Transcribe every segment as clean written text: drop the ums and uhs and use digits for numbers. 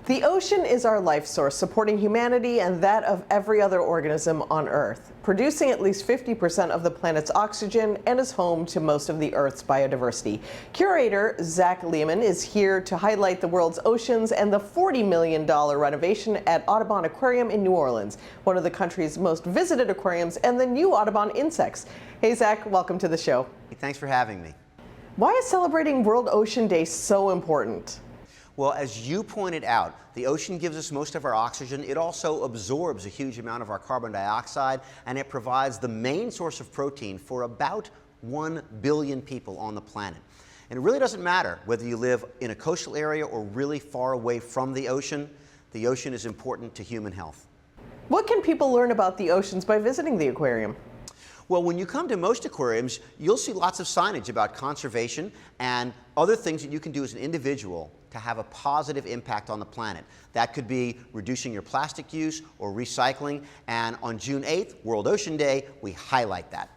The ocean is our life source, supporting humanity and that of every other organism on Earth, producing at least 50% of the planet's oxygen and is home to most of the Earth's biodiversity. Curator Zach Lehmann is here to highlight the world's oceans and the $40 million renovation at Audubon Aquarium in New Orleans, one of the country's most visited aquariums, and the new Audubon insects. Hey Zach, welcome to the show. Thanks for having me. Why is celebrating World Ocean Day so important? Well, as you pointed out, the ocean gives us most of our oxygen. It also absorbs a huge amount of our carbon dioxide, and it provides the main source of protein for about 1 billion people on the planet. And it really doesn't matter whether you live in a coastal area or really far away from the ocean is important to human health. What can people learn about the oceans by visiting the aquarium? Well, when you come to most aquariums, you'll see lots of signage about conservation and other things that you can do as an individual to have a positive impact on the planet. That could be reducing your plastic use or recycling, and on June 8th, World Ocean Day, we highlight that.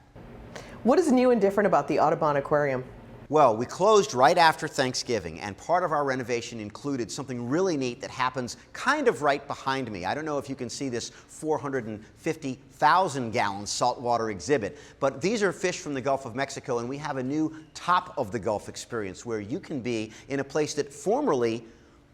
What is new and different about the Audubon Aquarium? Well, we closed right after Thanksgiving, and part of our renovation included something really neat that happens kind of right behind me. I don't know if you can see this 450,000-gallon saltwater exhibit, but these are fish from the Gulf of Mexico, and we have a new Top of the Gulf experience where you can be in a place that formerly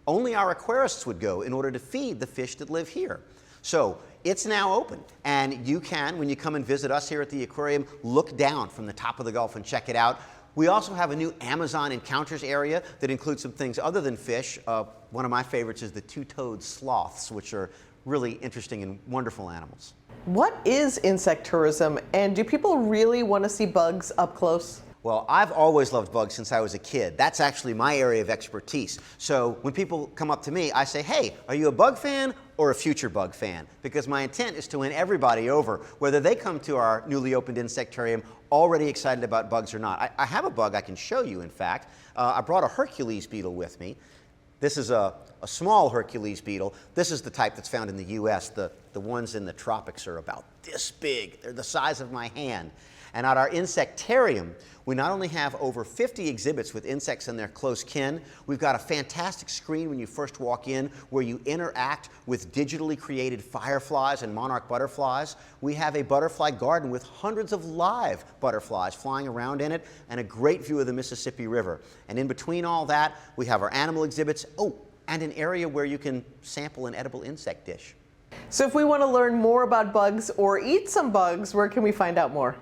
only our aquarists would go in order to feed the fish that live here. So it's now open, and you can, when you come and visit us here at the aquarium, look down from the top of the Gulf and check it out. We also have a new Amazon Encounters area that includes some things other than fish. One of my favorites is the two-toed sloths, which are really interesting and wonderful animals. What is insect tourism, and do people really want to see bugs up close? Well, I've always loved bugs since I was a kid. That's actually my area of expertise. So when people come up to me, I say, hey, are you a bug fan or a future bug fan? Because my intent is to win everybody over, whether they come to our newly opened Insectarium already excited about bugs or not. I have a bug I can show you, in fact. I brought a Hercules beetle with me. This is a small Hercules beetle. This is the type that's found in the US. The ones in the tropics are about this big. They're the size of my hand. And at our Insectarium, we not only have over 50 exhibits with insects and their close kin, we've got a fantastic screen when you first walk in where you interact with digitally created fireflies and monarch butterflies. We have a butterfly garden with hundreds of live butterflies flying around in it and a great view of the Mississippi River. And in between all that, we have our animal exhibits, and an area where you can sample an edible insect dish. So if we want to learn more about bugs or eat some bugs, where can we find out more?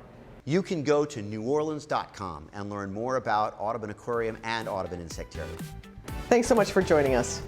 You can go to neworleans.com and learn more about Audubon Aquarium and Audubon Insectarium. Thanks so much for joining us.